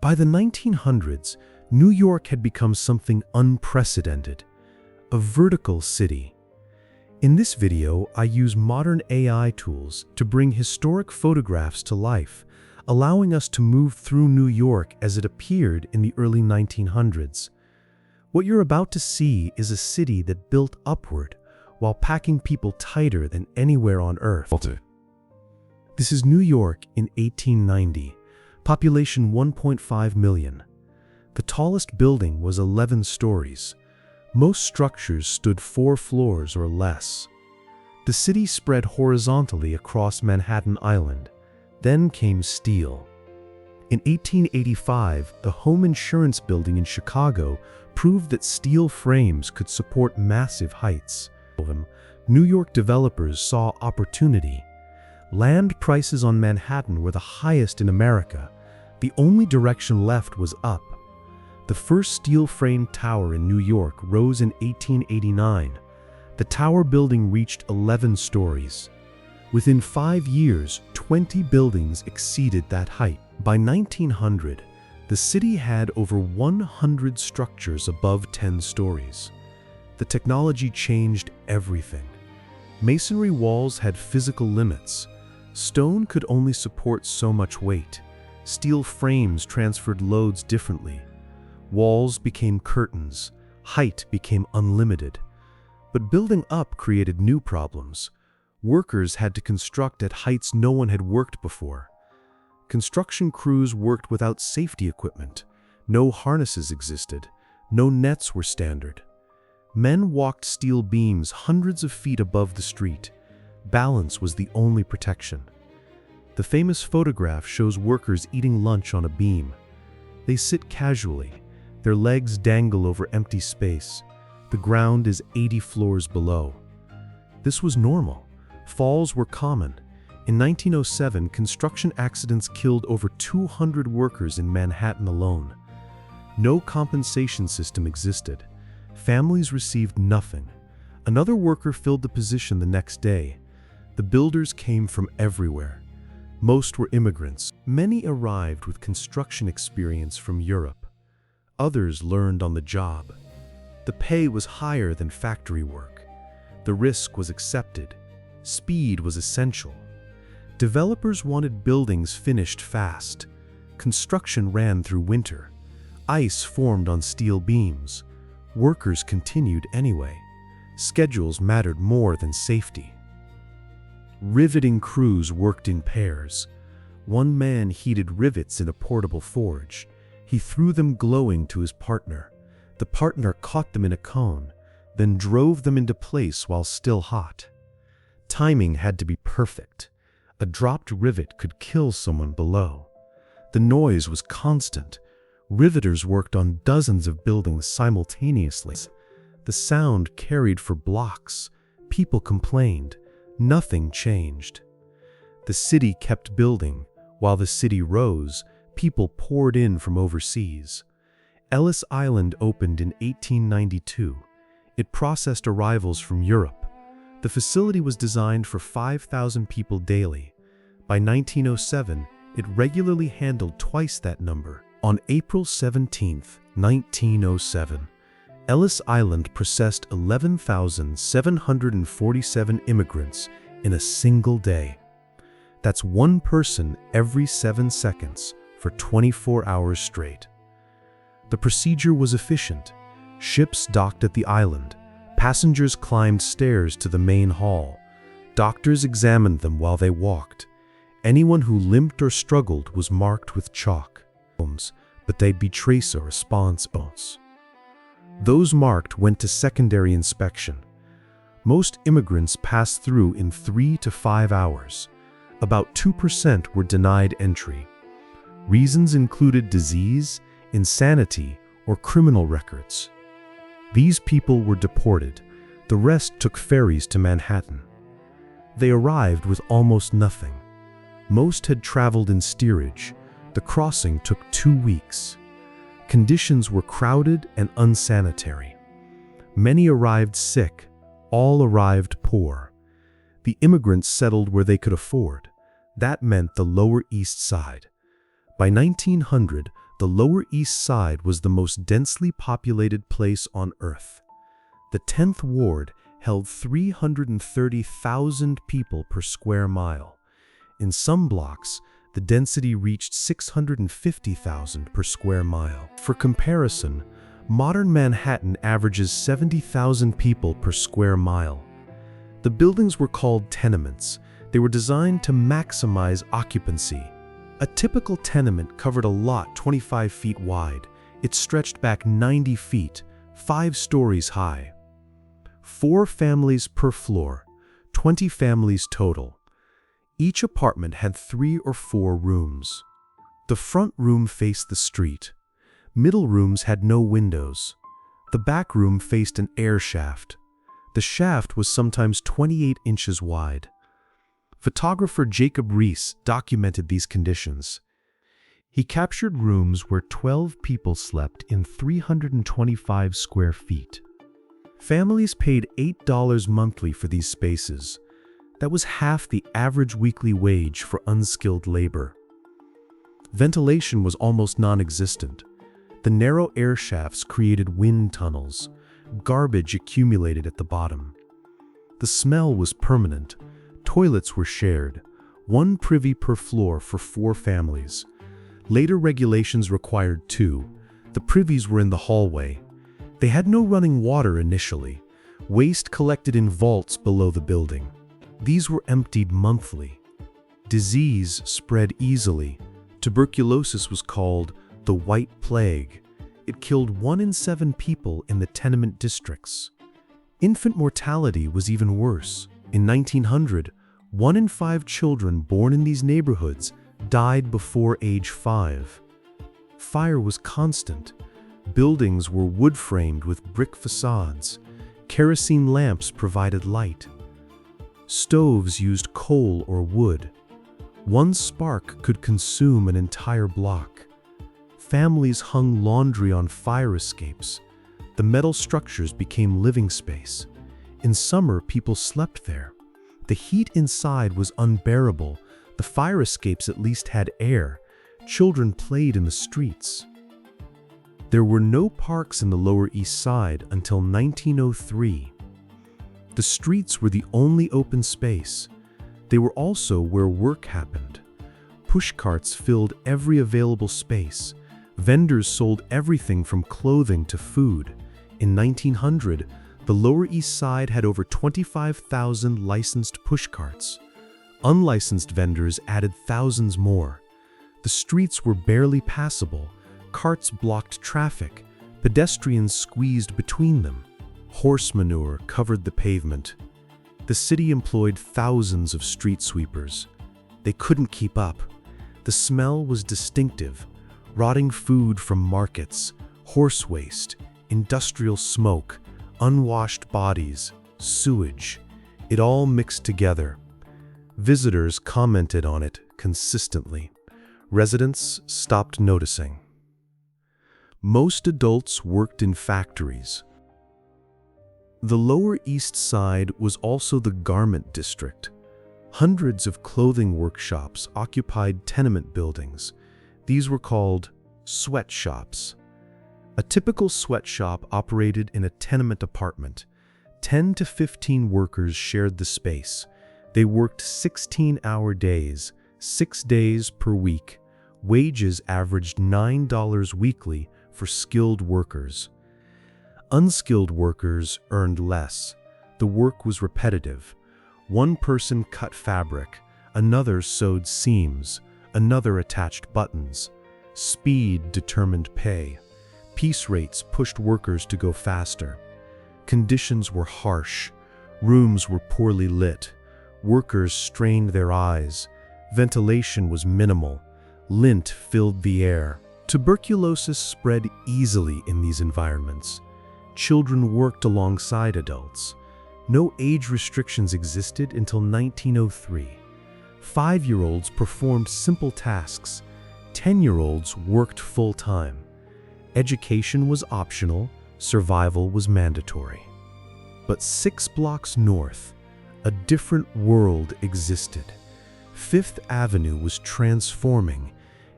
By the 1900s, New York had become something unprecedented, a vertical city. In this video, I use modern AI tools to bring historic photographs to life, allowing us to move through New York as it appeared in the early 1900s. What you're about to see is a city that built upward while packing people tighter than anywhere on Earth. This is New York in 1890, population 1.5 million. The tallest building was 11 stories. Most structures stood 4 floors or less. The city spread horizontally across Manhattan Island. Then came steel. In 1885, the Home Insurance Building in Chicago proved that steel frames could support massive heights. New York developers saw opportunity. Land prices on Manhattan were the highest in America. The only direction left was up. The first steel-framed tower in New York rose in 1889. The tower building reached 11 stories. Within 5 years, 20 buildings exceeded that height. By 1900, the city had over 100 structures above 10 stories. The technology changed everything. Masonry walls had physical limits. Stone could only support so much weight. Steel frames transferred loads differently. Walls became curtains. Height became unlimited. But building up created new problems. Workers had to construct at heights no one had worked before. Construction crews worked without safety equipment. No harnesses existed. No nets were standard. Men walked steel beams hundreds of feet above the street. Balance was the only protection. The famous photograph shows workers eating lunch on a beam. They sit casually. Their legs dangle over empty space. The ground is 80 floors below. This was normal. Falls were common. In 1907, construction accidents killed over 200 workers in Manhattan alone. No compensation system existed. Families received nothing. Another worker filled the position the next day. The builders came from everywhere. Most were immigrants. Many arrived with construction experience from Europe. Others learned on the job. The pay was higher than factory work. The risk was accepted. Speed was essential. Developers wanted buildings finished fast. Construction ran through winter. Ice formed on steel beams. Workers continued anyway. Schedules mattered more than safety. Riveting crews worked in pairs. One man heated rivets in a portable forge. He threw them glowing to his partner. The partner caught them in a cone, then drove them into place while still hot. Timing had to be perfect. A dropped rivet could kill someone below. The noise was constant. Riveters worked on dozens of buildings simultaneously. The sound carried for blocks. People complained. Nothing changed. The city kept building. While the city rose, people poured in from overseas. Ellis Island opened in 1892. It processed arrivals from Europe. The facility was designed for 5,000 people daily. By 1907, it regularly handled twice that number. On April 17, 1907, Ellis Island processed 11,747 immigrants in a single day. That's one person every 7 seconds for 24 hours straight. The procedure was efficient. Ships docked at the island. Passengers climbed stairs to the main hall. Doctors examined them while they walked. Anyone who limped or struggled was marked with chalk. But they'd be trace or response bones. Those marked went to secondary inspection. Most immigrants passed through in 3 to 5 hours. About 2% were denied entry. Reasons included disease, insanity, or criminal records. These people were deported. The rest took ferries to Manhattan. They arrived with almost nothing. Most had traveled in steerage. The crossing took 2 weeks. Conditions were crowded and unsanitary. Many arrived sick. All arrived poor. The immigrants settled where they could afford. That meant the Lower East Side. By 1900, the Lower East Side was the most densely populated place on Earth. The 10th Ward held 330,000 people per square mile. In some blocks, the density reached 650,000 per square mile. For comparison, modern Manhattan averages 70,000 people per square mile. The buildings were called tenements. They were designed to maximize occupancy. A typical tenement covered a lot 25 feet wide. It stretched back 90 feet, 5 stories high. 4 families per floor, 20 families total. Each apartment had 3 or 4 rooms. The front room faced the street. Middle rooms had no windows. The back room faced an air shaft. The shaft was sometimes 28 inches wide. Photographer Jacob Riis documented these conditions. He captured rooms where 12 people slept in 325 square feet. Families paid $8 monthly for these spaces. That was half the average weekly wage for unskilled labor. Ventilation was almost non-existent. The narrow air shafts created wind tunnels. Garbage accumulated at the bottom. The smell was permanent. Toilets were shared, 1 privy per floor for 4 families. Later regulations required 2. The privies were in the hallway. They had no running water initially. Waste collected in vaults below the building. These were emptied monthly. Disease spread easily. Tuberculosis was called the White Plague. It killed 1 in 7 people in the tenement districts. Infant mortality was even worse. In 1900, 1 in 5 children born in these neighborhoods died before age 5. Fire was constant. Buildings were wood-framed with brick facades. Kerosene lamps provided light. Stoves used coal or wood. 1 spark could consume an entire block. Families hung laundry on fire escapes. The metal structures became living space. In summer, people slept there. The heat inside was unbearable. The fire escapes at least had air. Children played in the streets. There were no parks in the Lower East Side until 1903. The streets were the only open space. They were also where work happened. Pushcarts filled every available space. Vendors sold everything from clothing to food. In 1900, the Lower East Side had over 25,000 licensed pushcarts. Unlicensed vendors added thousands more. The streets were barely passable. Carts blocked traffic. Pedestrians squeezed between them. Horse manure covered the pavement. The city employed thousands of street sweepers. They couldn't keep up. The smell was distinctive. Rotting food from markets, horse waste, industrial smoke, unwashed bodies, sewage. It all mixed together. Visitors commented on it consistently. Residents stopped noticing. Most adults worked in factories. The Lower East Side was also the garment district. Hundreds of clothing workshops occupied tenement buildings. These were called sweatshops. A typical sweatshop operated in a tenement apartment. 10 to 15 workers shared the space. They worked 16-hour days, 6 days per week. Wages averaged $9 weekly for skilled workers. Unskilled workers earned less. The work was repetitive. One person cut fabric, another sewed seams, another attached buttons. Speed determined pay. Piece rates pushed workers to go faster. Conditions were harsh. Rooms were poorly lit. Workers strained their eyes. Ventilation was minimal. Lint filled the air. Tuberculosis spread easily in these environments. Children worked alongside adults. No age restrictions existed until 1903. 5-year-olds performed simple tasks. 10-year-olds worked full-time. Education was optional, survival was mandatory. But 6 blocks north, a different world existed. Fifth Avenue was transforming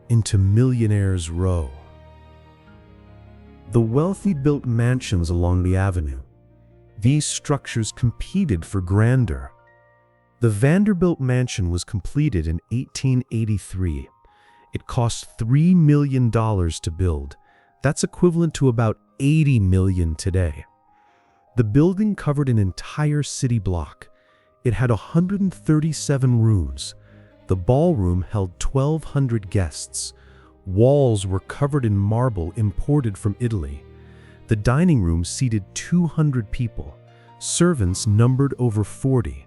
into Millionaire's Row. The wealthy built mansions along the avenue. These structures competed for grandeur. The Vanderbilt Mansion was completed in 1883. It cost $3 million to build. That's equivalent to about $80 million today. The building covered an entire city block. It had 137 rooms. The ballroom held 1,200 guests. Walls were covered in marble imported from Italy. The dining room seated 200 people. Servants numbered over 40.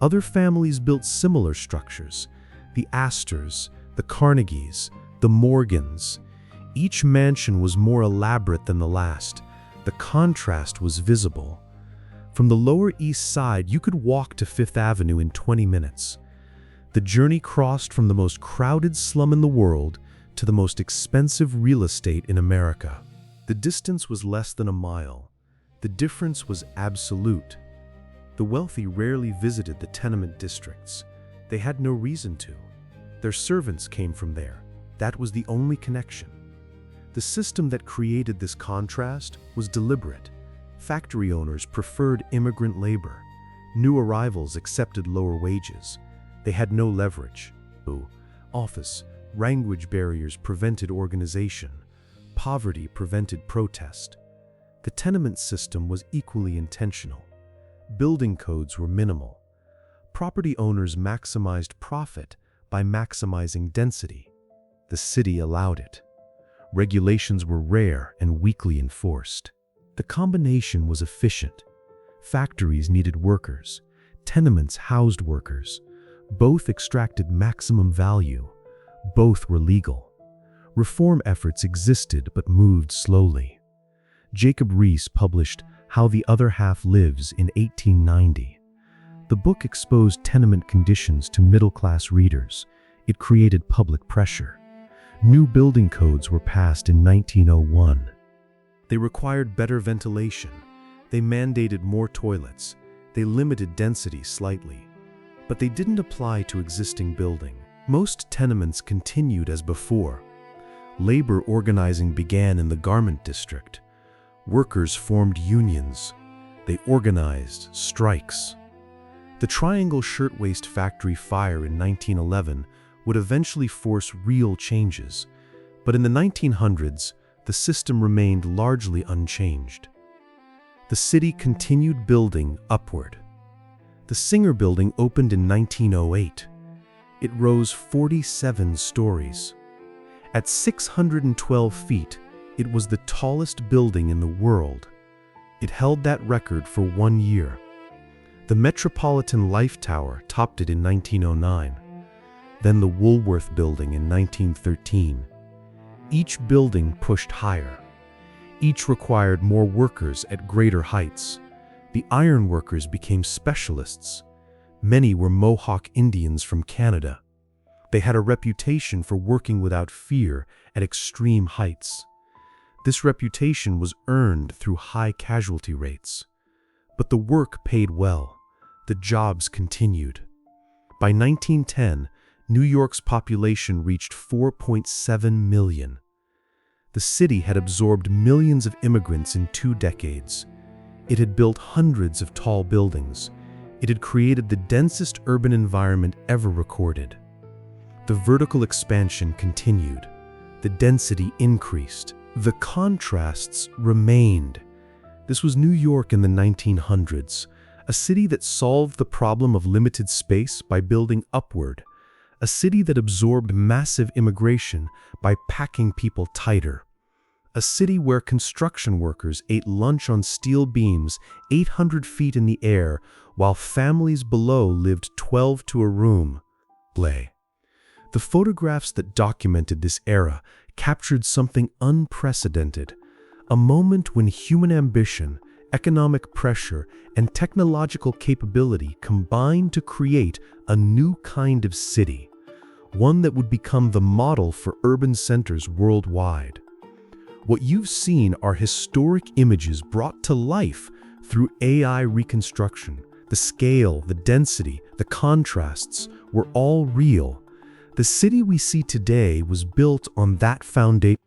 Other families built similar structures. The Astors, the Carnegies, the Morgans. Each mansion was more elaborate than the last. The contrast was visible. From the Lower East Side, you could walk to Fifth Avenue in 20 minutes. The journey crossed from the most crowded slum in the world to the most expensive real estate in America. The distance was less than a mile. The difference was absolute. The wealthy rarely visited the tenement districts. They had no reason to. Their servants came from there. That was the only connection. The system that created this contrast was deliberate. Factory owners preferred immigrant labor. New arrivals accepted lower wages. They had no leverage. Office, language barriers prevented organization. Poverty prevented protest. The tenement system was equally intentional. Building codes were minimal. Property owners maximized profit by maximizing density. The city allowed it. Regulations were rare and weakly enforced. The combination was efficient. Factories needed workers. Tenements housed workers. Both extracted maximum value. Both were legal. Reform efforts existed but moved slowly. Jacob Riis published How the Other Half Lives in 1890. The book exposed tenement conditions to middle-class readers. It created public pressure. New building codes were passed in 1901. They required better ventilation. They mandated more toilets. They limited density slightly. But they didn't apply to existing building. Most tenements continued as before. Labor organizing began in the garment district. Workers formed unions. They organized strikes. The Triangle Shirtwaist Factory fire in 1911 would eventually force real changes, but in the 1900s, the system remained largely unchanged. The city continued building upward. The Singer Building opened in 1908. It rose 47 stories. At 612 feet, it was the tallest building in the world. It held that record for 1 year. The Metropolitan Life Tower topped it in 1909. Then the Woolworth Building in 1913. Each building pushed higher. Each required more workers at greater heights. The ironworkers became specialists. Many were Mohawk Indians from Canada. They had a reputation for working without fear at extreme heights. This reputation was earned through high casualty rates. But the work paid well. The jobs continued. By 1910, New York's population reached 4.7 million. The city had absorbed millions of immigrants in 2 decades. It had built hundreds of tall buildings. It had created the densest urban environment ever recorded. The vertical expansion continued. The density increased. The contrasts remained. This was New York in the 1900s, a city that solved the problem of limited space by building upward, a city that absorbed massive immigration by packing people tighter, a city where construction workers ate lunch on steel beams 800 feet in the air while families below lived 12 to a room. The photographs that documented this era captured something unprecedented, a moment when human ambition, economic pressure, and technological capability combined to create a new kind of city, one that would become the model for urban centers worldwide. What you've seen are historic images brought to life through AI reconstruction. The scale, the density, the contrasts were all real. The city we see today was built on that foundation.